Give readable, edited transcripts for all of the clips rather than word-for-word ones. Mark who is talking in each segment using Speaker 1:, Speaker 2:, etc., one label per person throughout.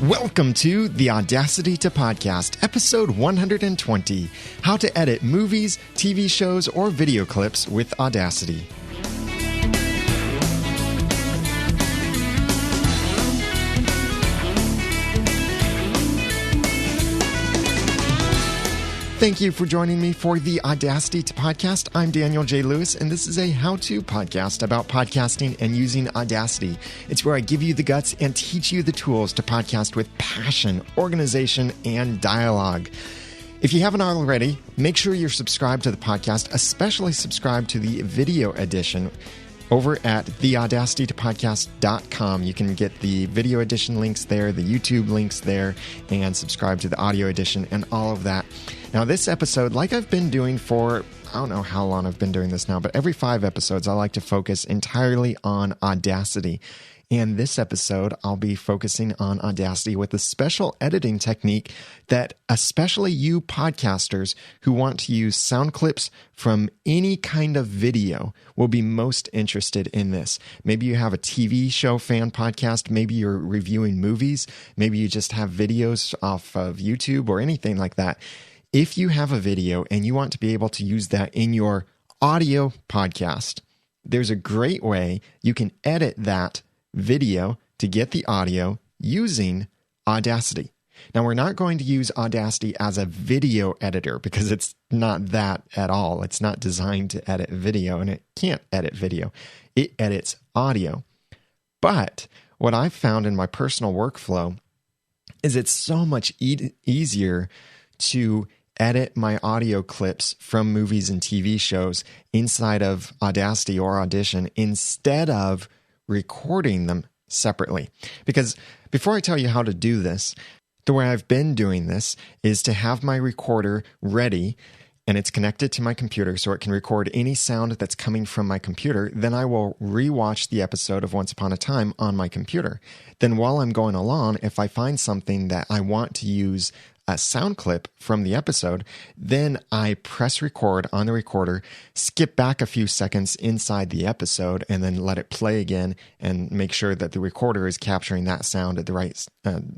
Speaker 1: Welcome to the Audacity to Podcast, episode 120, how to edit movies, TV shows, or video clips with Audacity. Thank you for joining me for the Audacity to Podcast. I'm Daniel J. Lewis, and this is a how-to podcast about podcasting and using Audacity. It's where I give you the guts and teach you the tools to podcast with passion, organization, and dialogue. If you haven't already, make sure you're subscribed to the podcast, especially subscribe to the video edition over at theaudacitytopodcast.com. You can get the video edition links there, the YouTube links there, and subscribe to the audio edition and all of that. Now, this episode, like I've been doing for, I don't know how long I've been doing this now, but every 5 episodes, I like to focus entirely on Audacity. And this episode, I'll be focusing on Audacity with a special editing technique that especially you podcasters who want to use sound clips from any kind of video will be most interested in this. Maybe you have a TV show fan podcast. Maybe you're reviewing movies. Maybe you just have videos off of YouTube or anything like that. If you have a video and you want to be able to use that in your audio podcast, there's a great way you can edit that video to get the audio using Audacity. Now, we're not going to use Audacity as a video editor because it's not that at all. It's not designed to edit video, and it can't edit video. It edits audio. But what I've found in my personal workflow is it's so much easier to edit my audio clips from movies and TV shows inside of Audacity or Audition instead of recording them separately. Because before I tell you how to do this, the way I've been doing this is to have my recorder ready and it's connected to my computer so it can record any sound that's coming from my computer. Then I will rewatch the episode of Once Upon a Time on my computer. Then while I'm going along, if I find something that I want to use a sound clip from the episode, then I press record on the recorder, skip back a few seconds inside the episode, and then let it play again and make sure that the recorder is capturing that sound at the right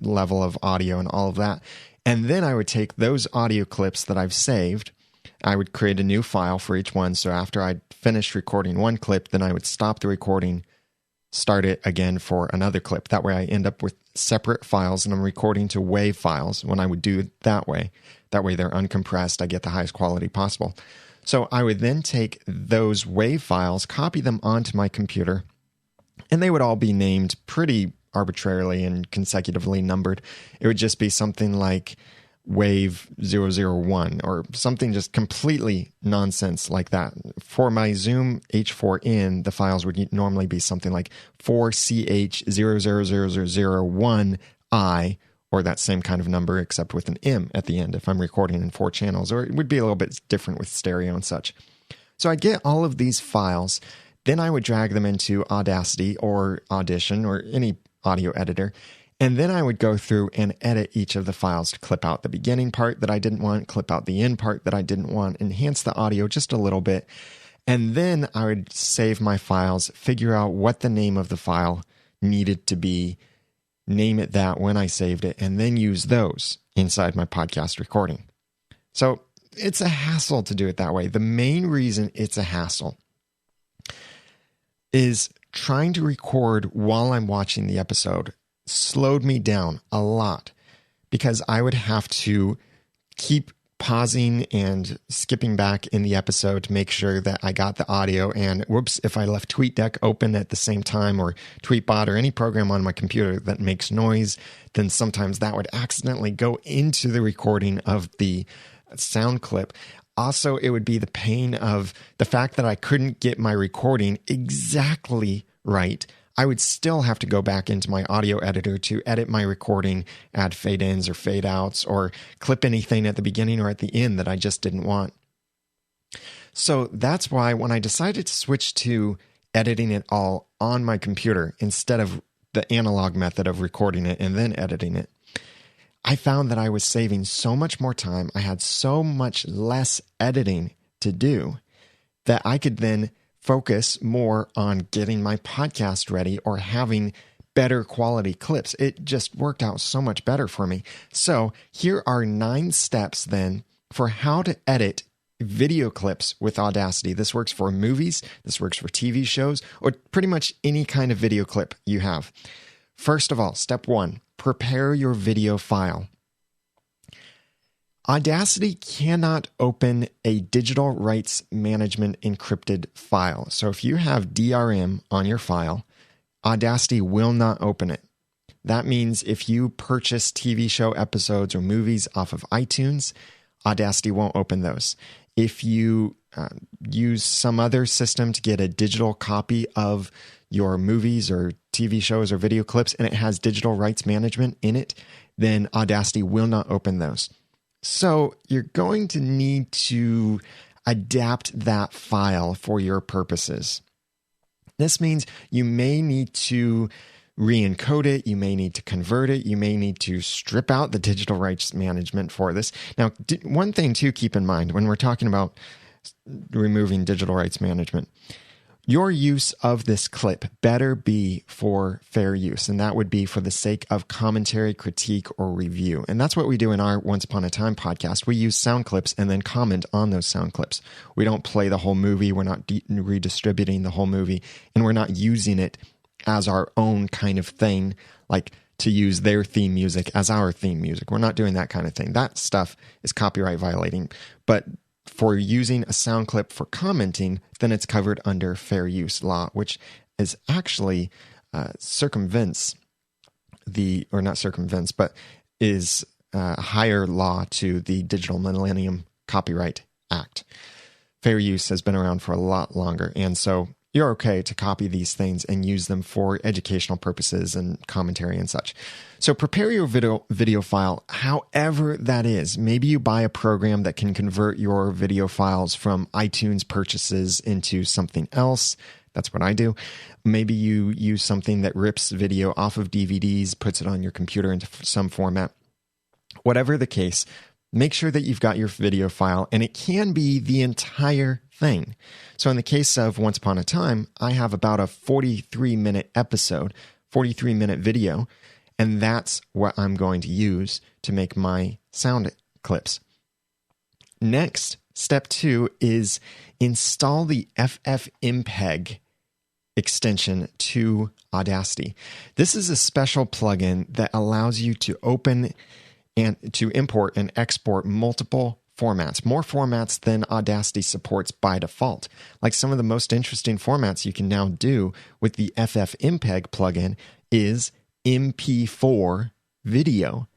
Speaker 1: level of audio and all of that. And then I would take those audio clips that I've saved, I would create a new file for each one. So after I'd finished recording one clip, then I would stop the recording, start it again for another clip. That way I end up with separate files and I'm recording to WAV files when I would do it that way. That way they're uncompressed. I get the highest quality possible. So I would then take those WAV files, copy them onto my computer, and they would all be named pretty arbitrarily and consecutively numbered. It would just be something like Wave 001 or something just completely nonsense like that. For my Zoom H4n, the files would normally be something like 4CH000001I, or that same kind of number except with an M at the end if I'm recording in 4 channels, or it would be a little bit different with stereo and such. So I'd get all of these files, then I would drag them into Audacity or Audition or any audio editor. And then I would go through and edit each of the files to clip out the beginning part that I didn't want, clip out the end part that I didn't want, enhance the audio just a little bit. And then I would save my files, figure out what the name of the file needed to be, name it that when I saved it, and then use those inside my podcast recording. So it's a hassle to do it that way. The main reason it's a hassle is trying to record while I'm watching the episode slowed me down a lot because I would have to keep pausing and skipping back in the episode to make sure that I got the audio. And whoops, if I left TweetDeck open at the same time or Tweetbot or any program on my computer that makes noise, then sometimes that would accidentally go into the recording of the sound clip. Also, it would be the pain of the fact that I couldn't get my recording exactly right. I would still have to go back into my audio editor to edit my recording, add fade ins or fade outs, or clip anything at the beginning or at the end that I just didn't want. So that's why when I decided to switch to editing it all on my computer instead of the analog method of recording it and then editing it, I found that I was saving so much more time. I had so much less editing to do that I could then focus more on getting my podcast ready or having better quality clips. It just worked out so much better for me. So here are 9 steps then for how to edit video clips with Audacity. This works for movies, this works for TV shows, or pretty much any kind of video clip you have. First of all, step 1, prepare your video file. Audacity cannot open a digital rights management encrypted file. So if you have DRM on your file, Audacity will not open it. That means if you purchase TV show episodes or movies off of iTunes, Audacity won't open those. If you use some other system to get a digital copy of your movies or TV shows or video clips and it has digital rights management in it, then Audacity will not open those. So you're going to need to adapt that file for your purposes. This means you may need to re-encode it, you may need to convert it, you may need to strip out the digital rights management for this. Now, one thing to keep in mind when we're talking about removing digital rights management, your use of this clip better be for fair use, and that would be for the sake of commentary, critique, or review. And that's what we do in our Once Upon a Time podcast. We use sound clips and then comment on those sound clips. We don't play the whole movie, we're not redistributing the whole movie, and we're not using it as our own kind of thing, like to use their theme music as our theme music. We're not doing that kind of thing. That stuff is copyright violating. But for using a sound clip for commenting, then it's covered under fair use law, which is actually circumvents is a higher law to the Digital Millennium Copyright Act. Fair use has been around for a lot longer, and so you're okay to copy these things and use them for educational purposes and commentary and such. So prepare your video file, however that is. Maybe you buy a program that can convert your video files from iTunes purchases into something else. That's what I do. Maybe you use something that rips video off of DVDs, puts it on your computer into some format. Whatever the case, make sure that you've got your video file, and it can be the entire thing. So in the case of Once Upon a Time, I have about a 43-minute episode, 43-minute video, and that's what I'm going to use to make my sound clips. Next, step 2 is install the FFmpeg extension to Audacity. This is a special plugin that allows you to open and to import and export multiple formats, more formats than Audacity supports by default. Like some of the most interesting formats you can now do with the FFmpeg plugin is MP4 video.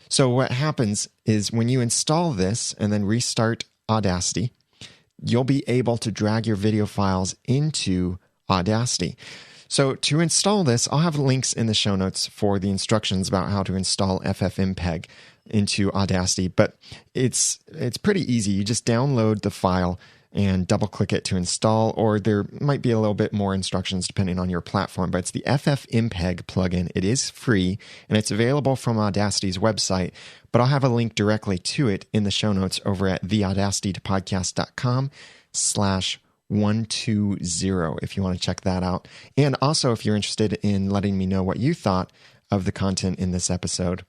Speaker 1: So what happens is when you install this and then restart Audacity, you'll be able to drag your video files into Audacity. So to install this, I'll have links in the show notes for the instructions about how to install FFmpeg into Audacity, but it's pretty easy. You just download the file and double-click it to install, or there might be a little bit more instructions depending on your platform, but it's the FFmpeg plugin. It is free, and it's available from Audacity's website, but I'll have a link directly to it in the show notes over at theaudacitytopodcast.com/120 if you want to check that out. And also, if you're interested in letting me know what you thought of the content in this episode,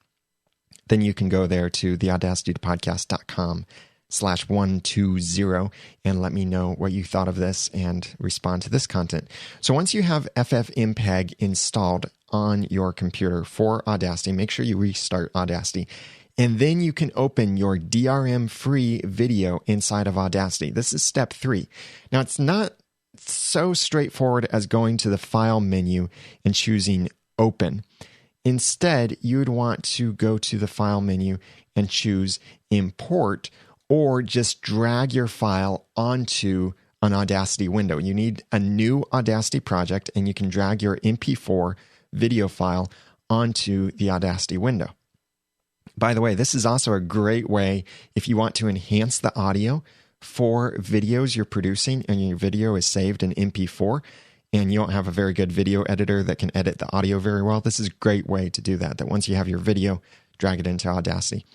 Speaker 1: then you can go there to theaudacitytopodcast.com/120 and let me know what you thought of this and respond to this content. So once you have FFmpeg installed on your computer for Audacity, make sure you restart Audacity, and then you can open your DRM-free video inside of Audacity. This is step 3. Now, it's not so straightforward as going to the File menu and choosing Open. Instead, you would want to go to the File menu and choose Import, or just drag your file onto an Audacity window. You need a new Audacity project, and you can drag your MP4 video file onto the Audacity window. By the way, this is also a great way if you want to enhance the audio for videos you're producing and your video is saved in MP4 and you don't have a very good video editor that can edit the audio very well. This is a great way to do that once you have your video, drag it into Audacity.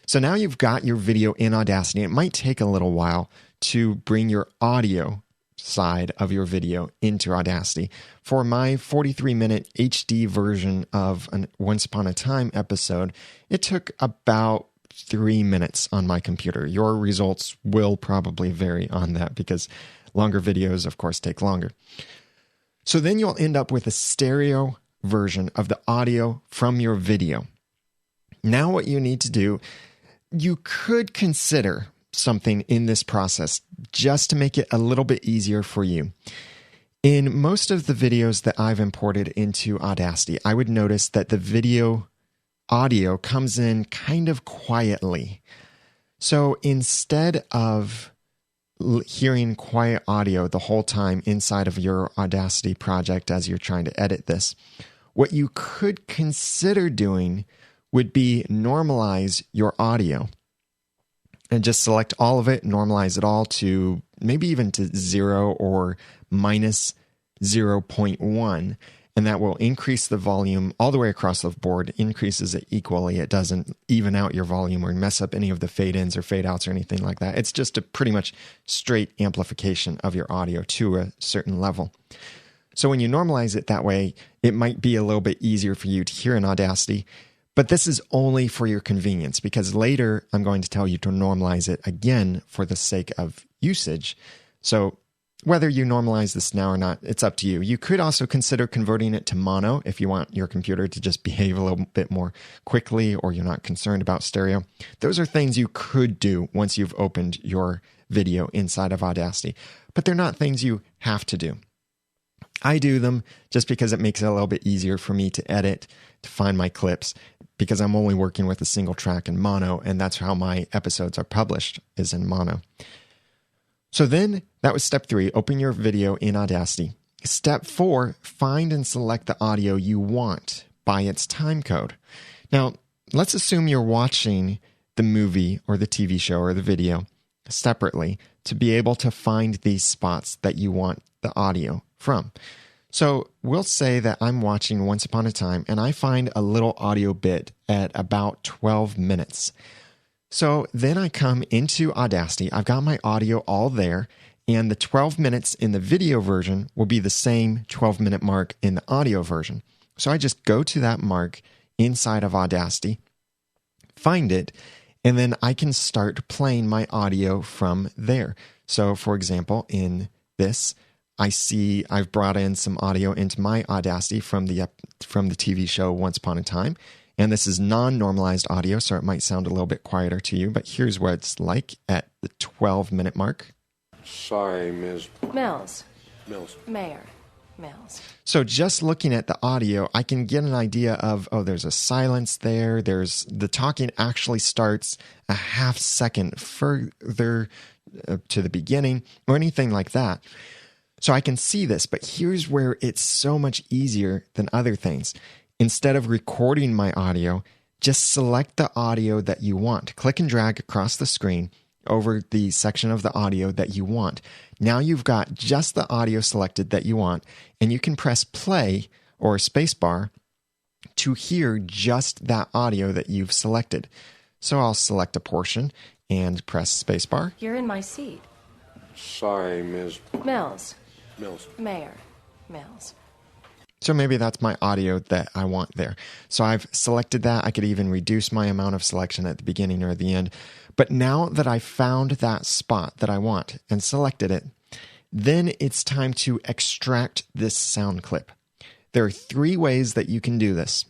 Speaker 1: So now you've got your video in Audacity. It might take a little while to bring your audio side of your video into Audacity. For my 43-minute HD version of an Once Upon a Time episode, it took about 3 minutes on my computer. Your results will probably vary on that because longer videos, of course, take longer. So then you'll end up with a stereo version of the audio from your video. Now what you need to do, you could consider something in this process just to make it a little bit easier for you. In most of the videos that I've imported into Audacity, I would notice that the video audio comes in kind of quietly. So instead of hearing quiet audio the whole time inside of your Audacity project as you're trying to edit this, what you could consider doing would be normalize your audio. And just select all of it, normalize it all to maybe even to 0 or minus 0.1. And that will increase the volume all the way across the board, increases it equally. It doesn't even out your volume or mess up any of the fade-ins or fade-outs or anything like that. It's just a pretty much straight amplification of your audio to a certain level. So when you normalize it that way, it might be a little bit easier for you to hear in Audacity. But this is only for your convenience because later I'm going to tell you to normalize it again for the sake of usage. So whether you normalize this now or not, it's up to you. You could also consider converting it to mono if you want your computer to just behave a little bit more quickly or you're not concerned about stereo. Those are things you could do once you've opened your video inside of Audacity, but they're not things you have to do. I do them just because it makes it a little bit easier for me to edit, to find my clips, because I'm only working with a single track in mono, and that's how my episodes are published, is in mono. So then, that was step 3, open your video in Audacity. Step 4, find and select the audio you want by its timecode. Now, let's assume you're watching the movie or the TV show or the video separately to be able to find these spots that you want the audio from. So we'll say that I'm watching Once Upon a Time and I find a little audio bit at about 12 minutes. So then I come into Audacity, I've got my audio all there, and the 12 minutes in the video version will be the same 12-minute mark in the audio version. So I just go to that mark inside of Audacity, find it, and then I can start playing my audio from there. So for example, in this, I see I've brought in some audio into my Audacity from the TV show Once Upon a Time. And this is non-normalized audio, so it might sound a little bit quieter to you, but here's what it's like at the 12-minute mark.
Speaker 2: Sorry, Ms.
Speaker 3: Mills.
Speaker 2: Mayor.
Speaker 3: Mills.
Speaker 1: So just looking at the audio, I can get an idea of, oh, there's a silence there. The talking actually starts a half second further to the beginning or anything like that. So I can see this, but here's where it's so much easier than other things. Instead of recording my audio, just select the audio that you want. Click and drag across the screen over the section of the audio that you want. Now you've got just the audio selected that you want, and you can press play or spacebar to hear just that audio that you've selected. So I'll select a portion and press spacebar.
Speaker 3: You're in my seat.
Speaker 2: Sorry, Ms.
Speaker 3: Mills.
Speaker 2: Mayor.
Speaker 3: Mills.
Speaker 1: So maybe that's my audio that I want there. So I've selected that. I could even reduce my amount of selection at the beginning or at the end. But now that I found that spot that I want and selected it, then it's time to extract this sound clip. There are 3 ways that you can do this.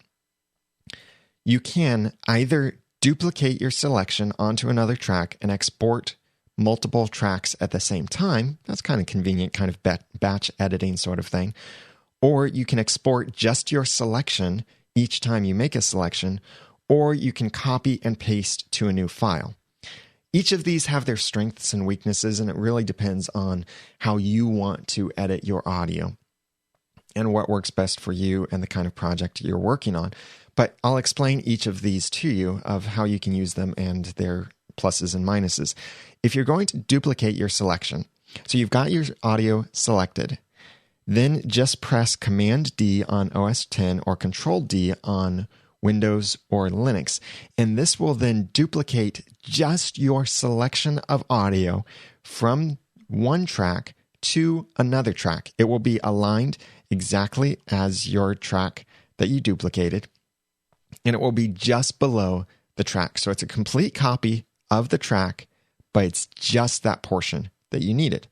Speaker 1: You can either duplicate your selection onto another track and export multiple tracks at the same time. That's kind of convenient, kind of batch editing sort of thing. Or you can export just your selection each time you make a selection, or you can copy and paste to a new file. Each of these have their strengths and weaknesses, and it really depends on how you want to edit your audio and what works best for you and the kind of project you're working on. But I'll explain each of these to you of how you can use them and their pluses and minuses. If you're going to duplicate your selection, so you've got your audio selected, then just press Command-D on OS X or Control-D on Windows or Linux. And this will then duplicate just your selection of audio from one track to another track. It will be aligned exactly as your track that you duplicated, and it will be just below the track. So it's a complete copy of the track, but it's just that portion that you needed.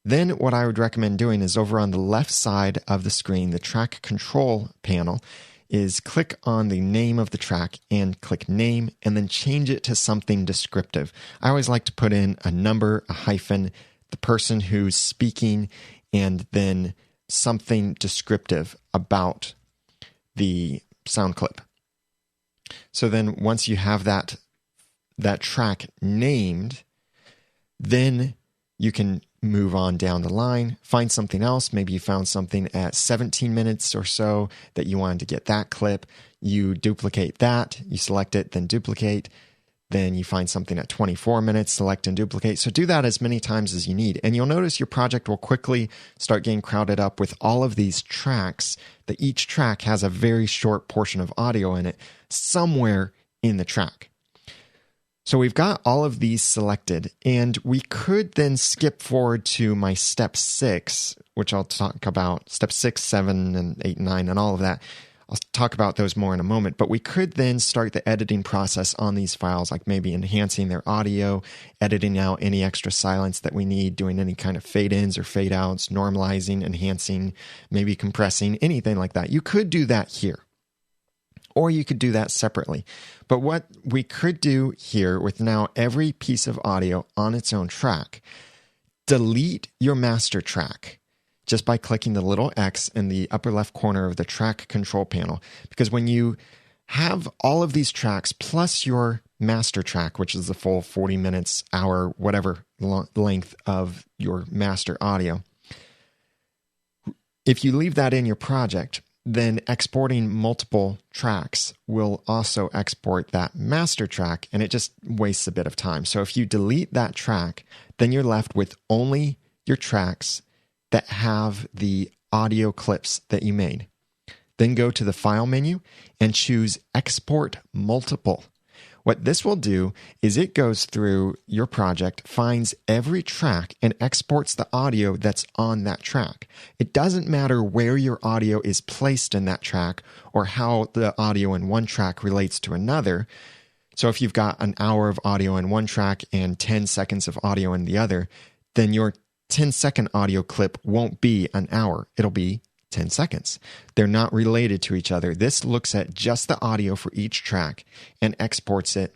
Speaker 1: Then what I would recommend doing is over on the left side of the screen, the track control panel, is click on the name of the track and click name and then change it to something descriptive. I always like to put in a number, a hyphen, the person who's speaking, and then something descriptive about the sound clip. So then once you have that track named, then you can move on down the line, find something else. Maybe you found something at 17 minutes or so that you wanted to get that clip. You duplicate that, you select it, then duplicate. Then you find something at 24 minutes, select and duplicate. So do that as many times as you need. And you'll notice your project will quickly start getting crowded up with all of these tracks, that each track has a very short portion of audio in it somewhere in the track. So we've got all of these selected, and we could then skip forward to my step 6, which I'll talk about, step 6, 7, and 8, 9, and all of that. I'll talk about those more in a moment, but we could then start the editing process on these files, like maybe enhancing their audio, editing out any extra silence that we need, doing any kind of fade-ins or fade-outs, normalizing, enhancing, maybe compressing, anything like that. You could do that here, or you could do that separately. But what we could do here with now every piece of audio on its own track, delete your master track just by clicking the little X in the upper left corner of the track control panel. Because when you have all of these tracks plus your master track, which is the full 40 minutes, hour, whatever length of your master audio, if you leave that in your project, then exporting multiple tracks will also export that master track, and it just wastes a bit of time. So if you delete that track, then you're left with only your tracks that have the audio clips that you made. Then go to the File menu and choose Export Multiple. What this will do is it goes through your project, finds every track, and exports the audio that's on that track. It doesn't matter where your audio is placed in that track or how the audio in one track relates to another. So if you've got an hour of audio in one track and 10 seconds of audio in the other, then your 10-second audio clip won't be an hour. It'll be 10 seconds. They're not related to each other. This looks at just the audio for each track and exports it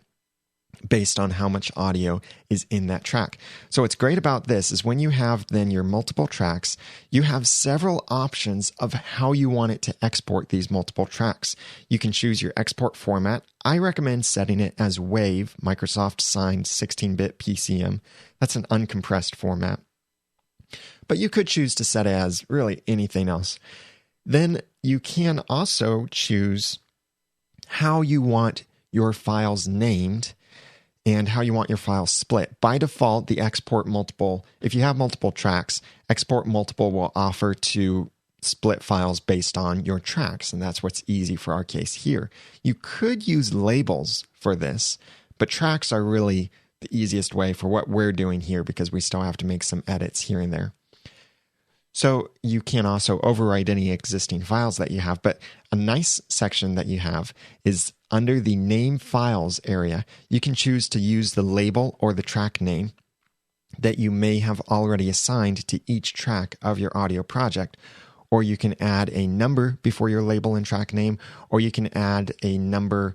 Speaker 1: based on how much audio is in that track. So what's great about this is when you have then your multiple tracks, you have several options of how you want it to export these multiple tracks. You can choose your export format. I recommend setting it as WAV, Microsoft signed 16-bit PCM. That's an uncompressed format. But you could choose to set it as really anything else. Then you can also choose how you want your files named and how you want your files split. By default, the export multiple, if you have multiple tracks, export multiple will offer to split files based on your tracks, and that's what's easy for our case here. You could use labels for this, but tracks are really the easiest way for what we're doing here because we still have to make some edits here and there. So you can also overwrite any existing files that you have, but a nice section that you have is under the Name Files area. You can choose to use the label or the track name that you may have already assigned to each track of your audio project, or you can add a number before your label and track name, or you can add a number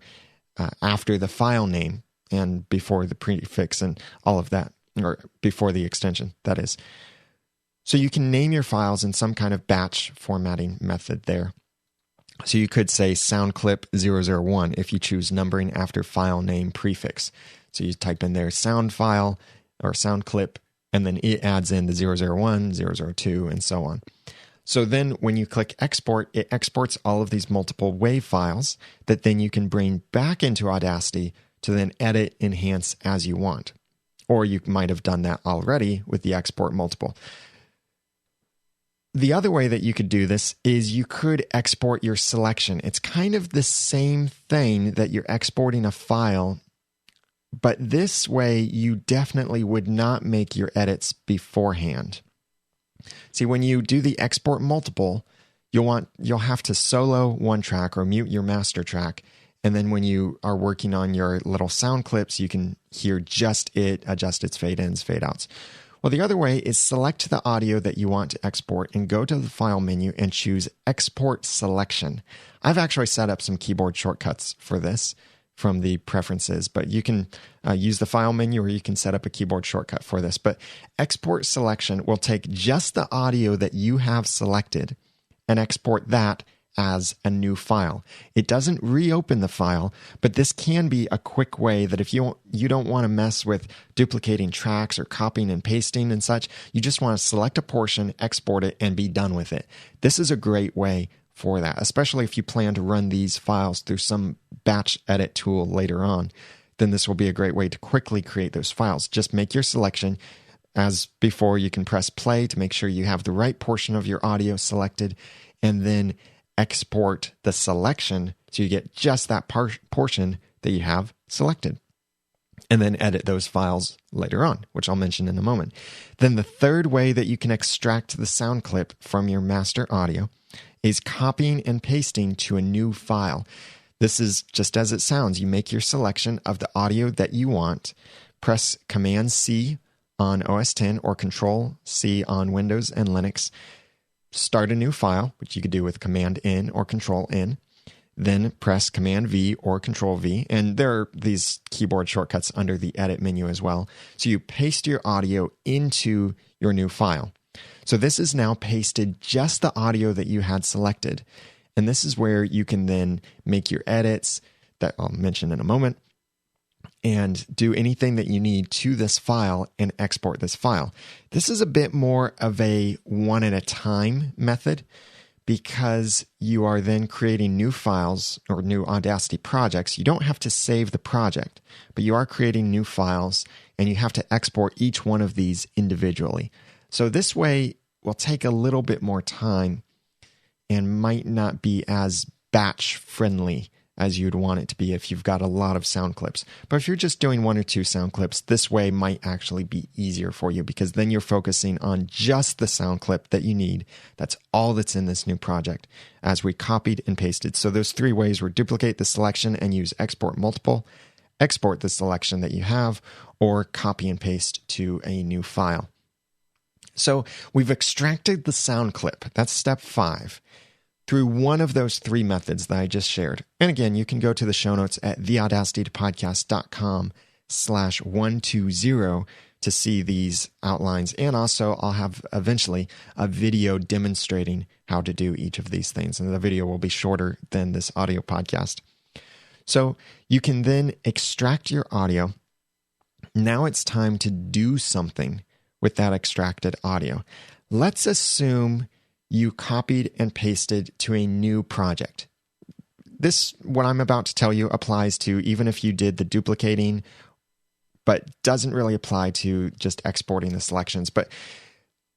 Speaker 1: after the file name and before the prefix and all of that, or before the extension, that is. So you can name your files in some kind of batch formatting method there. So you could say soundclip001 if you choose numbering after file name prefix. So you type in there sound file or sound clip, and then it adds in the 001, 002, and so on. So then when you click export, it exports all of these multiple WAV files that then you can bring back into Audacity to then edit, enhance as you want. Or you might have done that already with the export multiple. The other way that you could do this is you could export your selection. It's kind of the same thing that you're exporting a file, but this way you definitely would not make your edits beforehand. See, when you do the export multiple, you'll have to solo one track or mute your master track. And then when you are working on your little sound clips, you can hear just it, adjust its fade ins, fade outs. Well, the other way is select the audio that you want to export and go to the File menu and choose Export Selection. I've actually set up some keyboard shortcuts for this from the preferences, but you can use the File menu or you can set up a keyboard shortcut for this. But Export Selection will take just the audio that you have selected and export that as a new file. It doesn't reopen the file, but this can be a quick way that if you don't want to mess with duplicating tracks or copying and pasting and such, you just want to select a portion, export it, and be done with it. This is a great way for that, especially if you plan to run these files through some batch edit tool later on. Then this will be a great way to quickly create those files. Just make your selection. As before, you can press play to make sure you have the right portion of your audio selected, and then export the selection so you get just that portion that you have selected. And then edit those files later on, which I'll mention in a moment. Then the third way that you can extract the sound clip from your master audio is copying and pasting to a new file. This is just as it sounds. You make your selection of the audio that you want, press Command-C on OS X or Control-C on Windows and Linux, start a new file, which you could do with Command-N or Control-N, then press Command-V or Control-V, and there are these keyboard shortcuts under the Edit menu as well. So you paste your audio into your new file. So this is now pasted just the audio that you had selected, and this is where you can then make your edits that I'll mention in a moment, and do anything that you need to this file and export this file. This is a bit more of a one-at-a-time method because you are then creating new files or new Audacity projects. You don't have to save the project, but you are creating new files and you have to export each one of these individually. So this way will take a little bit more time and might not be as batch friendly as you'd want it to be if you've got a lot of sound clips. But if you're just doing one or two sound clips, this way might actually be easier for you because then you're focusing on just the sound clip that you need. That's all that's in this new project as we copied and pasted. So those three ways were duplicate the selection and use export multiple, export the selection that you have, or copy and paste to a new file. So we've extracted the sound clip. That's step 5. Through one of those three methods that I just shared. And again, you can go to the show notes at theaudacitypodcast.com/120 to see these outlines. And also, I'll have eventually a video demonstrating how to do each of these things. And the video will be shorter than this audio podcast. So you can then extract your audio. Now it's time to do something with that extracted audio. Let's assume you copied and pasted to a new project. This, what I'm about to tell you, applies to even if you did the duplicating, but doesn't really apply to just exporting the selections. But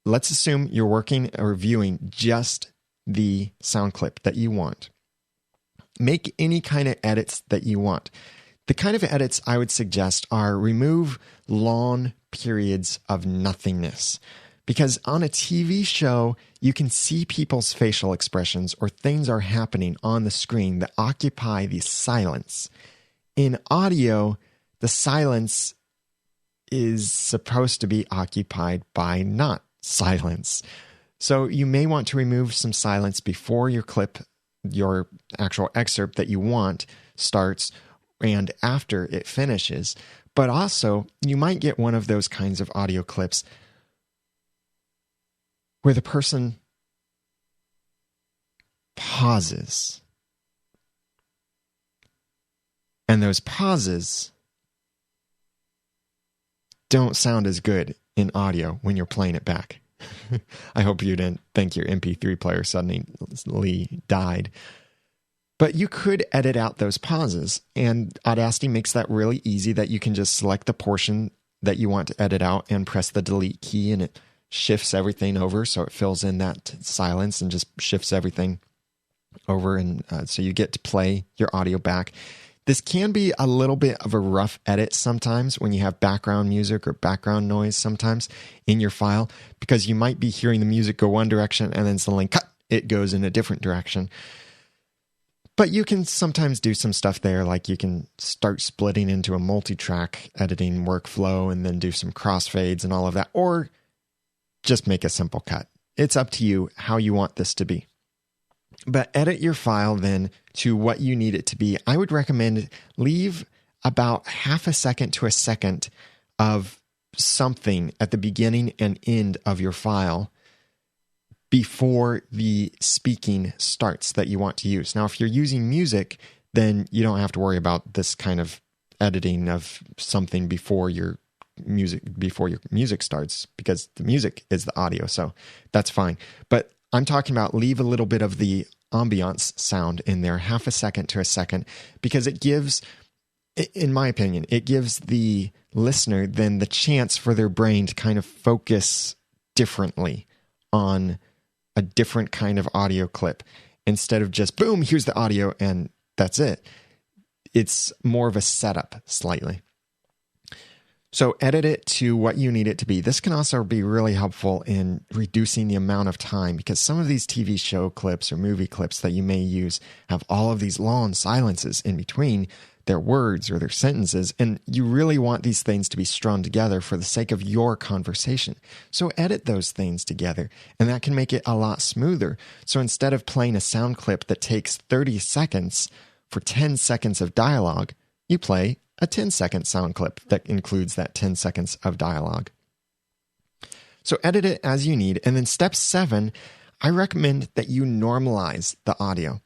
Speaker 1: let's assume you're working or viewing just the sound clip that you want. Make any kind of edits that you want. The kind of edits I would suggest are remove long periods of nothingness. Because on a TV show, you can see people's facial expressions or things are happening on the screen that occupy the silence. In audio, the silence is supposed to be occupied by not silence. So you may want to remove some silence before your clip, your actual excerpt that you want starts and after it finishes. But also, you might get one of those kinds of audio clips where the person pauses. And those pauses don't sound as good in audio when you're playing it back. I hope you didn't think your MP3 player suddenly died. But you could edit out those pauses, and Audacity makes that really easy that you can just select the portion that you want to edit out and press the delete key, and it shifts everything over so it fills in that silence and just shifts everything over, and so you get to play your audio back. This can be a little bit of a rough edit sometimes when you have background music or background noise sometimes in your file, because you might be hearing the music go one direction and then suddenly cut, it goes in a different direction. But you can sometimes do some stuff there, like you can start splitting into a multi-track editing workflow and then do some crossfades and all of that, or just make a simple cut. It's up to you how you want this to be. But edit your file then to what you need it to be. I would recommend leave about half a second to a second of something at the beginning and end of your file before the speaking starts that you want to use. Now, if you're using music, then you don't have to worry about this kind of editing of something before your music starts, because the music is the audio, so that's fine. But I'm talking about leave a little bit of the ambiance sound in there, half a second to a second, because it gives, in my opinion, it gives the listener then the chance for their brain to kind of focus differently on a different kind of audio clip instead of just boom, here's the audio and that's it. It's more of a setup slightly. So edit it to what you need it to be. This can also be really helpful in reducing the amount of time, because some of these TV show clips or movie clips that you may use have all of these long silences in between their words or their sentences, and you really want these things to be strung together for the sake of your conversation. So edit those things together, and that can make it a lot smoother. So instead of playing a sound clip that takes 30 seconds for 10 seconds of dialogue, you play a 10-second sound clip that includes that 10 seconds of dialogue. So edit it as you need. And then step 7, I recommend that you normalize the audio.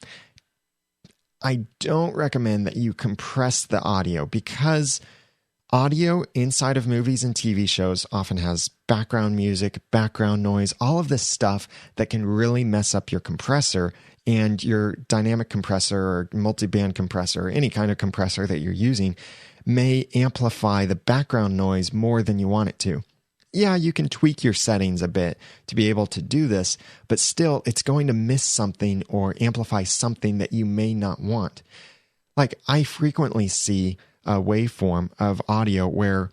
Speaker 1: I don't recommend that you compress the audio, because audio inside of movies and TV shows often has background music, background noise, all of this stuff that can really mess up your compressor and your dynamic compressor or multi-band compressor or any kind of compressor that you're using may amplify the background noise more than you want it to. Yeah, you can tweak your settings a bit to be able to do this, but still it's going to miss something or amplify something that you may not want. Like, I frequently see a waveform of audio where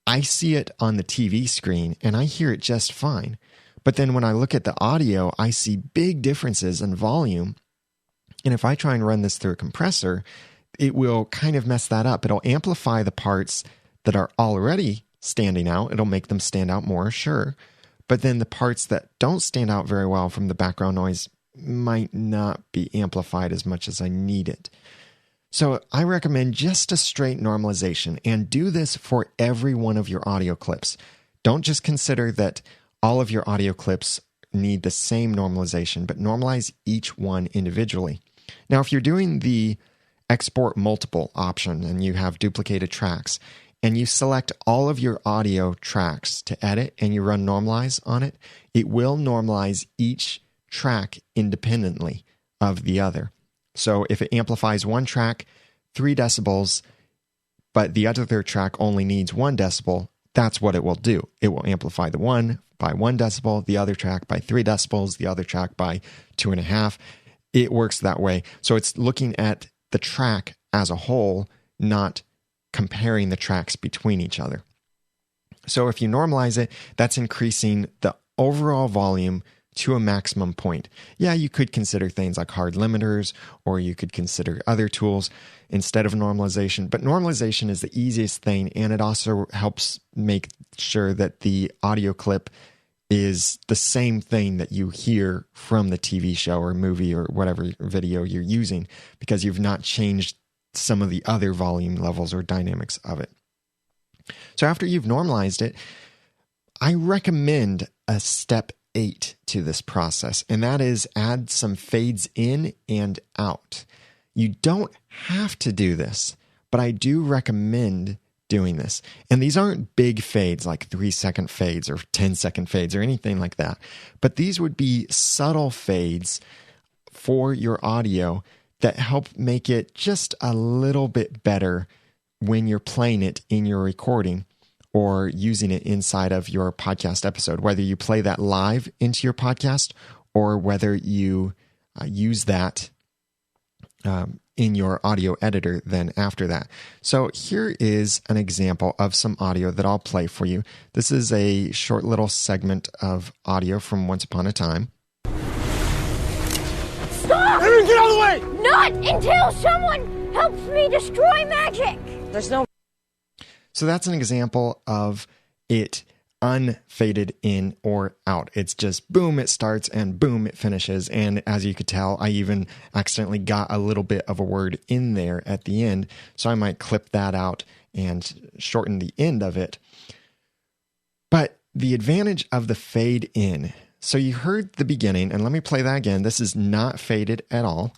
Speaker 1: I see it on the TV screen and I hear it just fine. But then when I look at the audio, I see big differences in volume. And if I try and run this through a compressor, it will kind of mess that up. It'll amplify the parts that are already standing out. It'll make them stand out more, sure. But then the parts that don't stand out very well from the background noise might not be amplified as much as I need it. So I recommend just a straight normalization, and do this for every one of your audio clips. Don't just consider that all of your audio clips need the same normalization, but normalize each one individually. Now, if you're doing the export multiple option and you have duplicated tracks and you select all of your audio tracks to edit and you run normalize on it, it will normalize each track independently of the other. So if it amplifies one track 3 decibels, but the other track only needs 1 decibel, that's what it will do. It will amplify the one by 1 decibel, the other track by 3 decibels, the other track by 2.5. It works that way. So it's looking at the track as a whole, not comparing the tracks between each other. So if you normalize it, that's increasing the overall volume to a maximum point. Yeah, you could consider things like hard limiters, or you could consider other tools instead of normalization. But normalization is the easiest thing, and it also helps make sure that the audio clip is the same thing that you hear from the TV show or movie or whatever video you're using, because you've not changed some of the other volume levels or dynamics of it. So after you've normalized it, I recommend a step 8 to this process, and that is add some fades in and out. You don't have to do this, but I do recommend doing this. And these aren't big fades like 3-second fades or 10-second fades or anything like that, but these would be subtle fades for your audio that help make it just a little bit better when you're playing it in your recording or using it inside of your podcast episode, whether you play that live into your podcast or whether you use that in your audio editor then after that. So here is an example of some audio that I'll play for you. This is a short little segment of audio from Once Upon a Time.
Speaker 4: Stop! Get out of the way! Not until someone helps me destroy magic!
Speaker 3: There's no...
Speaker 1: So that's an example of it unfaded in or out. It's just boom, it starts, and boom, it finishes. And as you could tell, I even accidentally got a little bit of a word in there at the end. So I might clip that out and shorten the end of it. But the advantage of the fade in. So you heard the beginning, and let me play that again. This is not faded at all.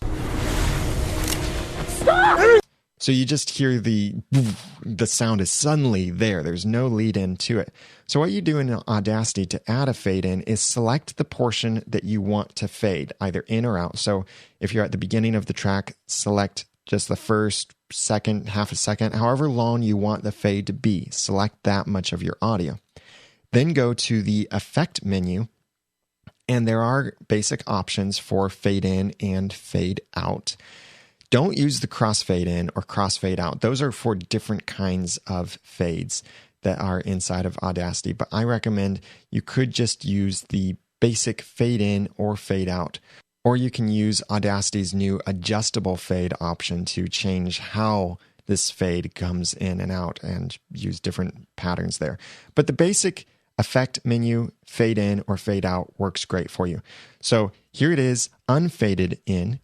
Speaker 4: Stop!
Speaker 1: So you just hear the sound is suddenly there. There's no lead in to it. So what you do in Audacity to add a fade in is select the portion that you want to fade, either in or out. So if you're at the beginning of the track, select just the first second, half a second, however long you want the fade to be. Select that much of your audio. Then go to the Effect menu, and there are basic options for fade in and fade out. Don't use the crossfade in or crossfade out. Those are for different kinds of fades that are inside of Audacity, but I recommend you could just use the basic fade in or fade out, or you can use Audacity's new adjustable fade option to change how this fade comes in and out and use different patterns there. But the basic Effect menu, fade in or fade out works great for you. So here it is, unfaded in.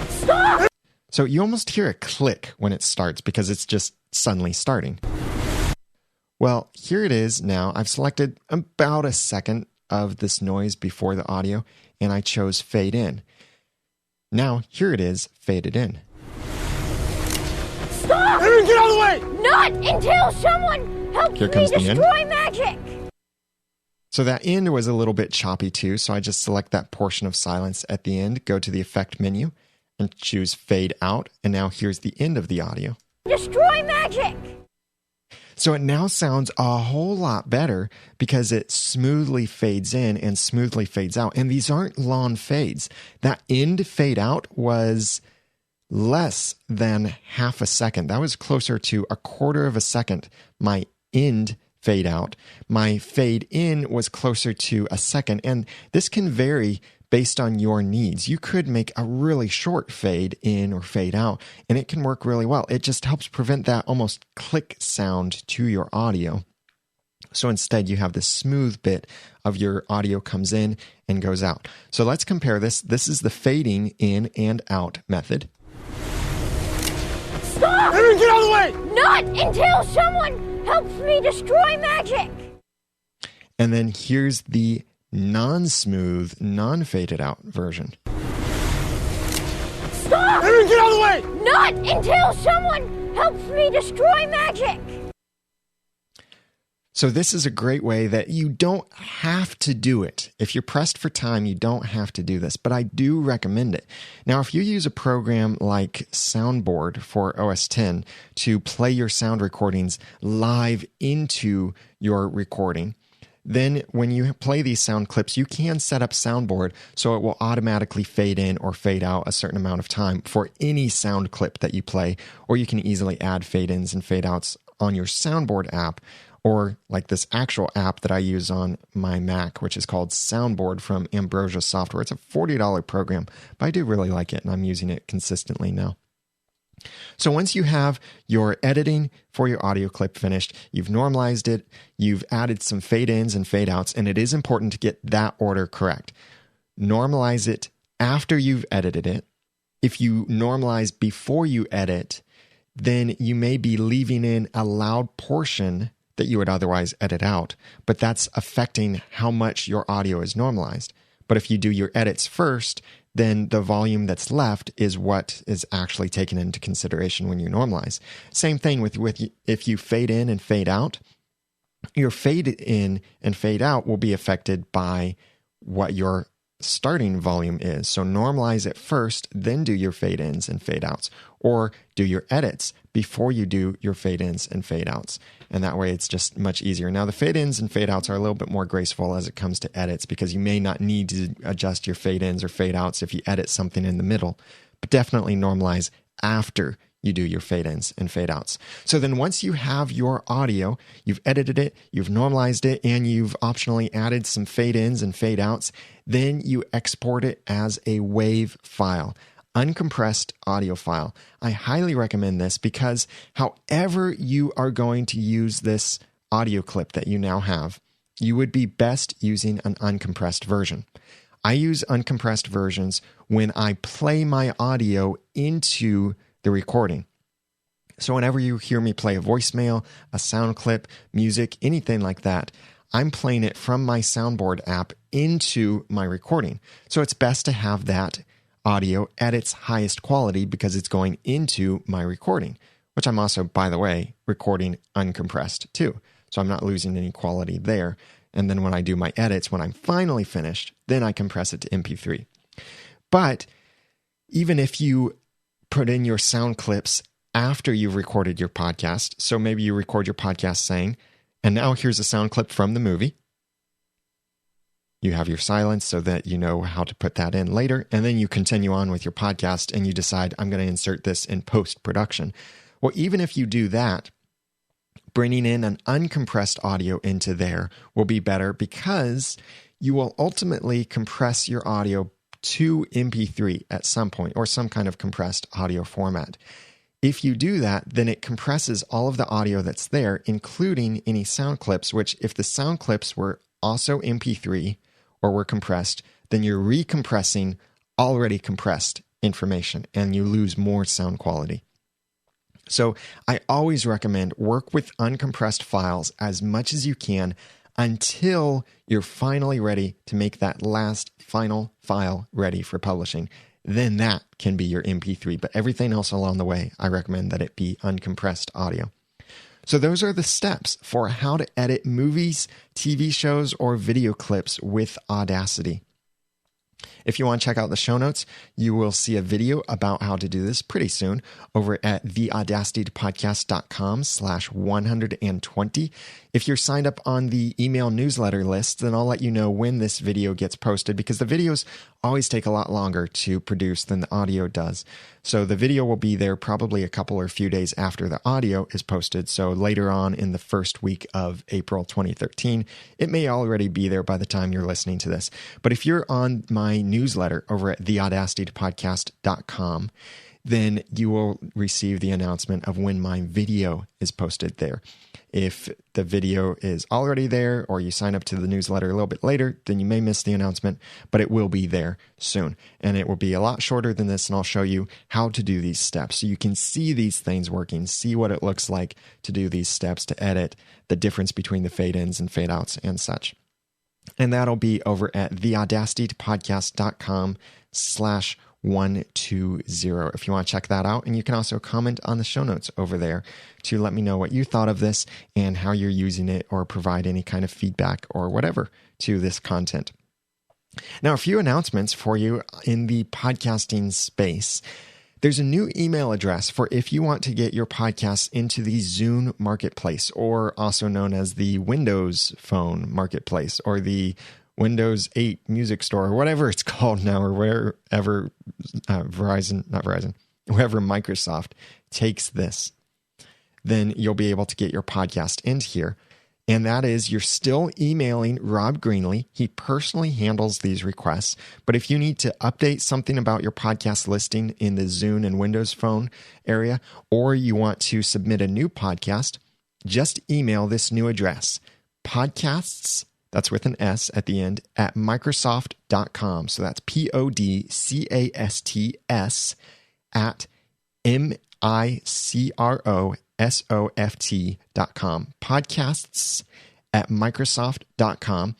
Speaker 4: Stop!
Speaker 1: So you almost hear a click when it starts because it's just suddenly starting. Well, here it is now. I've selected about a second of this noise before the audio, and I chose fade in. Now, here it is, faded in.
Speaker 4: Stop! Get out of the way! Not until someone helps
Speaker 1: Here comes
Speaker 4: me
Speaker 1: the end.
Speaker 4: destroy magic!
Speaker 1: So that end was a little bit choppy too, so I just select that portion of silence at the end, go to the Effect menu, and choose Fade Out, and now here's the end of the audio.
Speaker 4: Destroy magic!
Speaker 1: So it now sounds a whole lot better because it smoothly fades in and smoothly fades out. And these aren't long fades. That end fade out was less than half a second. That was closer to a quarter of a second, my end fade out. My fade in was closer to a second. And this can vary based on your needs. You could make a really short fade in or fade out, and it can work really well. It just helps prevent that almost click sound to your audio. So instead, you have this smooth bit of your audio comes in and goes out. So let's compare this. This is the fading in and out method.
Speaker 4: Stop! Get out of the way! Not until someone helps me destroy magic!
Speaker 1: And then here's the non-smooth, non-faded out version.
Speaker 4: Stop! Get out of the way! Not until someone helps me destroy magic!
Speaker 1: So this is a great way that you don't have to do it. If you're pressed for time, you don't have to do this, but I do recommend it. Now, if you use a program like Soundboard for OS X to play your sound recordings live into your recording, then when you play these sound clips, you can set up Soundboard so it will automatically fade in or fade out a certain amount of time for any sound clip that you play, or you can easily add fade-ins and fade-outs on your Soundboard app, or like this actual app that I use on my Mac, which is called Soundboard from Ambrosia Software. It's a $40 program, but I do really like it, and I'm using it consistently now. So once you have your editing for your audio clip finished, you've normalized it, you've added some fade-ins and fade-outs, and it is important to get that order correct. Normalize it after you've edited it. If you normalize before you edit, then you may be leaving in a loud portion that you would otherwise edit out, but that's affecting how much your audio is normalized. But if you do your edits first, then the volume that's left is what is actually taken into consideration when you normalize. Same thing with if you fade in and fade out, your fade in and fade out will be affected by what your starting volume is. So normalize it first, then do your fade ins and fade outs, or do your edits before you do your fade ins and fade outs. And that way it's just much easier. Now the fade ins and fade outs are a little bit more graceful as it comes to edits because you may not need to adjust your fade ins or fade outs if you edit something in the middle. but definitely normalize after you do your fade ins and fade outs. So then once you have your audio, you've edited it, you've normalized it, and you've optionally added some fade ins and fade outs, then you export it as a WAV file, uncompressed audio file. I highly recommend this because however you are going to use this audio clip that you now have, you would be best using an uncompressed version. I use uncompressed versions when I play my audio into the recording. So whenever you hear me play a voicemail, a sound clip, music, anything like that, I'm playing it from my Soundboard app into my recording. So it's best to have that audio at its highest quality because it's going into my recording, which I'm also, by the way, recording uncompressed too. So I'm not losing any quality there. And then when I do my edits, when I'm finally finished, then I compress it to MP3. But even if you put in your sound clips after you've recorded your podcast, so maybe you record your podcast saying, and now here's a sound clip from the movie. You have your silence so that you know how to put that in later, and then you continue on with your podcast and you decide, I'm going to insert this in post-production. Well, even if you do that, bringing in an uncompressed audio into there will be better because you will ultimately compress your audio to MP3 at some point or some kind of compressed audio format. If you do that, then it compresses all of the audio that's there, including any sound clips, which if the sound clips were also MP3 or were compressed, then you're recompressing already compressed information and you lose more sound quality. So I always recommend work with uncompressed files as much as you can until you're finally ready to make that last final file ready for publishing. Then that can be your MP3. But everything else along the way, I recommend that it be uncompressed audio. So those are the steps for how to edit movies, TV shows, or video clips with Audacity. If you want to check out the show notes, you will see a video about how to do this pretty soon over at theaudacitypodcast.com/120. If you're signed up on the email newsletter list, then I'll let you know when this video gets posted because the videos always take a lot longer to produce than the audio does. So the video will be there probably a couple or few days after the audio is posted. So later on in the first week of April 2013, it may already be there by the time you're listening to this. But if you're on my newsletter over at theaudacitypodcast.com, then you will receive the announcement of when my video is posted there. If the video is already there or you sign up to the newsletter a little bit later, then you may miss the announcement, but it will be there soon. And it will be a lot shorter than this, and I'll show you how to do these steps so you can see these things working, see what it looks like to do these steps to edit, the difference between the fade-ins and fade-outs and such. And that'll be over at theaudacitypodcast.com/120 if you want to check that out. And you can also comment on the show notes over there to let me know what you thought of this and how you're using it or provide any kind of feedback or whatever to this content. Now, a few announcements for you in the podcasting space. There's a new email address for if you want to get your podcasts into the Zune Marketplace, or also known as the Windows Phone Marketplace, or the Windows 8 Music Store, or whatever it's called now, or wherever wherever Microsoft takes this. Then you'll be able to get your podcast into here. And that is, you're still emailing Rob Greenlee. He personally handles these requests. But if you need to update something about your podcast listing in the Zune and Windows Phone area, or you want to submit a new podcast, just email this new address, podcasts, that's with an S at the end, at Microsoft.com. So that's PODCASTS at MICROSOFT.com. Podcasts at Microsoft.com.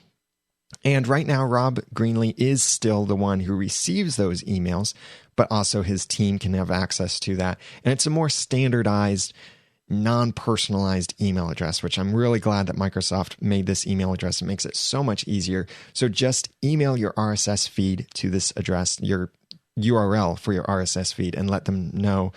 Speaker 1: And right now, Rob Greenlee is still the one who receives those emails, but also his team can have access to that. And it's a more standardized, non-personalized email address, which I'm really glad that Microsoft made this email address. It makes it so much easier. So just email your RSS feed to this address, your URL for your RSS feed, and let them know,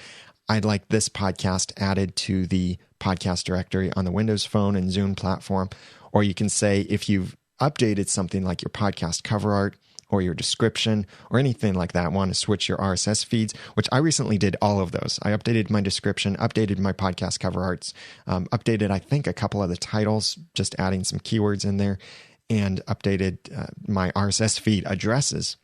Speaker 1: I'd like this podcast added to the podcast directory on the Windows Phone and Zune platform. Or you can say, if you've updated something like your podcast cover art or your description or anything like that, want to switch your RSS feeds, which I recently did all of those. I updated my description, updated my podcast cover arts, updated, I think, a couple of the titles, just adding some keywords in there, and updated my RSS feed addresses.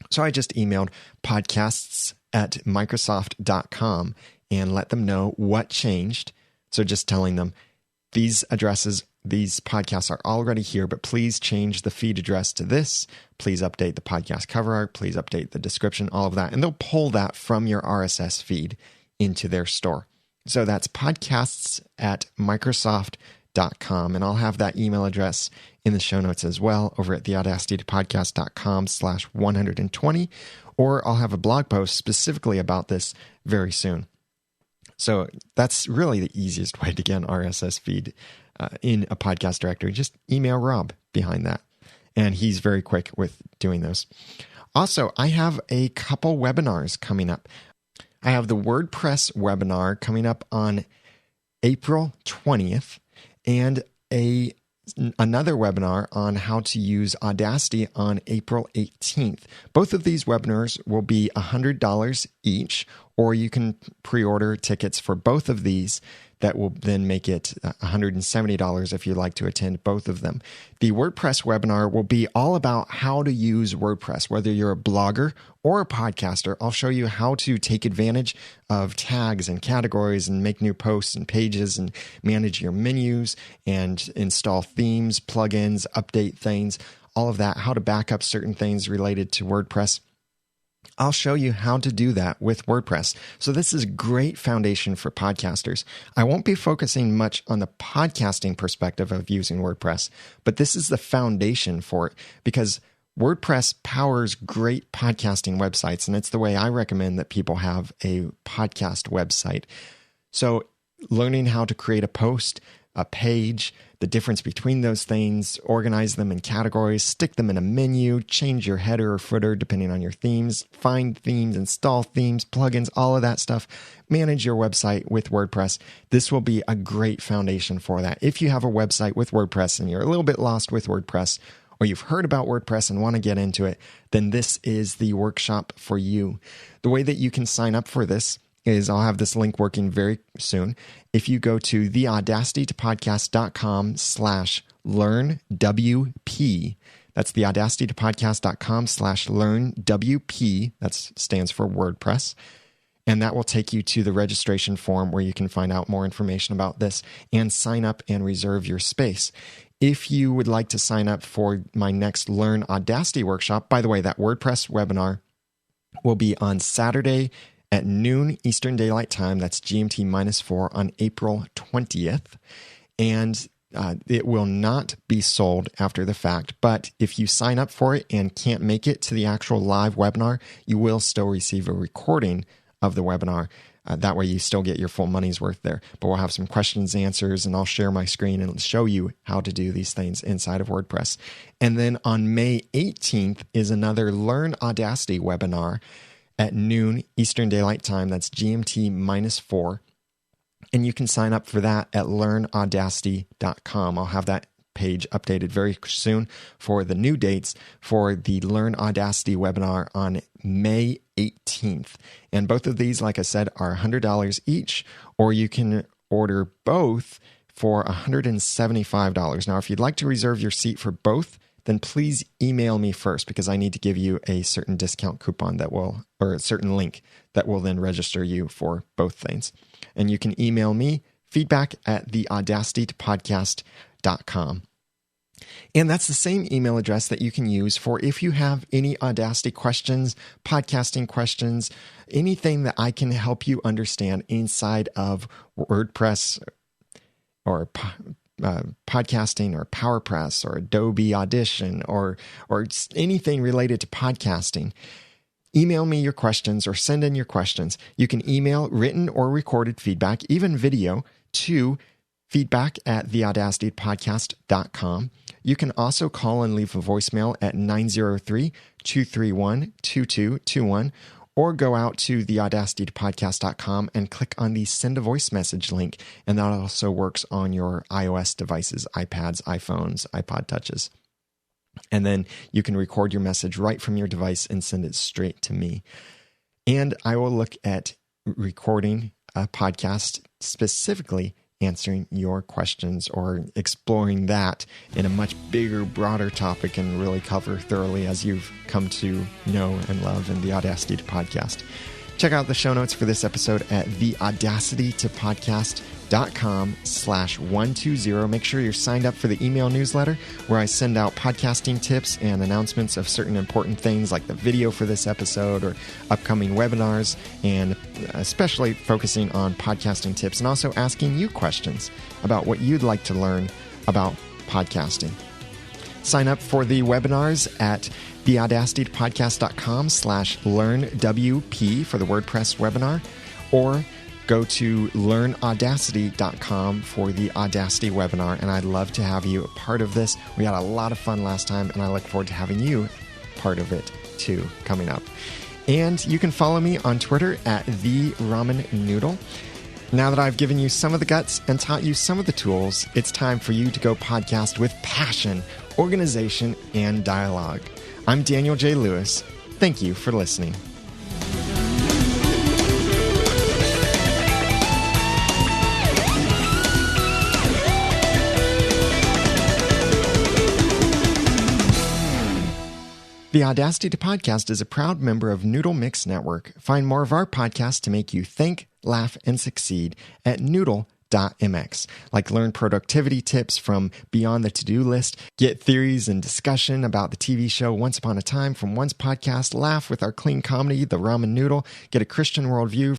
Speaker 1: So I just emailed podcasts@microsoft.com and let them know what changed. So just telling them these addresses, these podcasts are already here, but please change the feed address to this. Please update the podcast cover art. Please update the description, all of that. And they'll pull that from your RSS feed into their store. So that's podcasts@microsoft.com. And I'll have that email address in the show notes as well over at theaudacitypodcast.com/120. Or I'll have a blog post specifically about this very soon. So that's really the easiest way to get an RSS feed in a podcast directory. Just email Rob behind that. And he's very quick with doing those. Also, I have a couple webinars coming up. I have the WordPress webinar coming up on April 20th and another webinar on how to use Audacity on April 18th. Both of these webinars will be $100 each, or you can pre-order tickets for both of these. That will then make it $170 if you'd like to attend both of them. The WordPress webinar will be all about how to use WordPress. Whether you're a blogger or a podcaster, I'll show you how to take advantage of tags and categories and make new posts and pages and manage your menus and install themes, plugins, update things, all of that, how to back up certain things related to WordPress. I'll show you how to do that with WordPress. So this is a great foundation for podcasters. I won't be focusing much on the podcasting perspective of using WordPress, but this is the foundation for it because WordPress powers great podcasting websites, and it's the way I recommend that people have a podcast website. So learning how to create a post, a page, the difference between those things, organize them in categories, stick them in a menu, change your header or footer depending on your themes, find themes, install themes, plugins, all of that stuff. Manage your website with WordPress. This will be a great foundation for that. If you have a website with WordPress and you're a little bit lost with WordPress, or you've heard about WordPress and want to get into it, then this is the workshop for you. The way that you can sign up for this is I'll have this link working very soon. If you go to theaudacitypodcast.com/learnwp, that's theaudacitypodcast.com/learnwp, that stands for WordPress. And that will take you to the registration form where you can find out more information about this and sign up and reserve your space. If you would like to sign up for my next Learn Audacity workshop, by the way, that WordPress webinar will be on Saturday at noon Eastern Daylight Time. That's GMT -4 on April 20th. And it will not be sold after the fact. But if you sign up for it and can't make it to the actual live webinar, you will still receive a recording of the webinar. That way you still get your full money's worth there. But we'll have some questions, answers, and I'll share my screen and show you how to do these things inside of WordPress. And then on May 18th is another Learn Audacity webinar at noon Eastern Daylight Time. That's GMT -4. And you can sign up for that at learnaudacity.com. I'll have that page updated very soon for the new dates for the Learn Audacity webinar on May 18th. And both of these, like I said, are $100 each, or you can order both for $175. Now, if you'd like to reserve your seat for both, then please email me first because I need to give you a certain discount coupon or a certain link that will then register you for both things. And you can email me feedback@theaudacitypodcast.com. And that's the same email address that you can use for if you have any Audacity questions, podcasting questions, anything that I can help you understand inside of WordPress or podcasting or PowerPress or Adobe Audition or anything related to podcasting. Email me your questions or send in your questions. You can email written or recorded feedback, even video, to feedback@theaudacitypodcast.com. You can also call and leave a voicemail at 903-231-2221 or go out to theaudacitypodcast.com and click on the send a voice message link. And that also works on your iOS devices, iPads, iPhones, iPod Touches. And then you can record your message right from your device and send it straight to me. And I will look at recording a podcast specifically answering your questions or exploring that in a much bigger, broader topic and really cover thoroughly as you've come to know and love in the Audacity to Podcast. Check out the show notes for this episode at theaudacitytopodcast.com/120. Make sure you're signed up for the email newsletter where I send out podcasting tips and announcements of certain important things like the video for this episode or upcoming webinars, and especially focusing on podcasting tips and also asking you questions about what you'd like to learn about podcasting. Sign up for the webinars at theaudacitypodcast.com/learnwp for the WordPress webinar, or go to learnaudacity.com for the Audacity webinar. And I'd love to have you a part of this. We had a lot of fun last time, and I look forward to having you part of it too coming up. And you can follow me on Twitter at @TheRamenNoodle. Now that I've given you some of the guts and taught you some of the tools, it's time for you to go podcast with passion, organization, and dialogue. I'm Daniel J. Lewis. Thank you for listening. The Audacity to Podcast is a proud member of Noodle Mix Network. Find more of our podcasts to make you think, laugh, and succeed at noodle.mx. Like learn productivity tips from Beyond the To-Do List, get theories and discussion about the TV show Once Upon a Time from One's podcast, laugh with our clean comedy, The Ramen Noodle, get a Christian worldview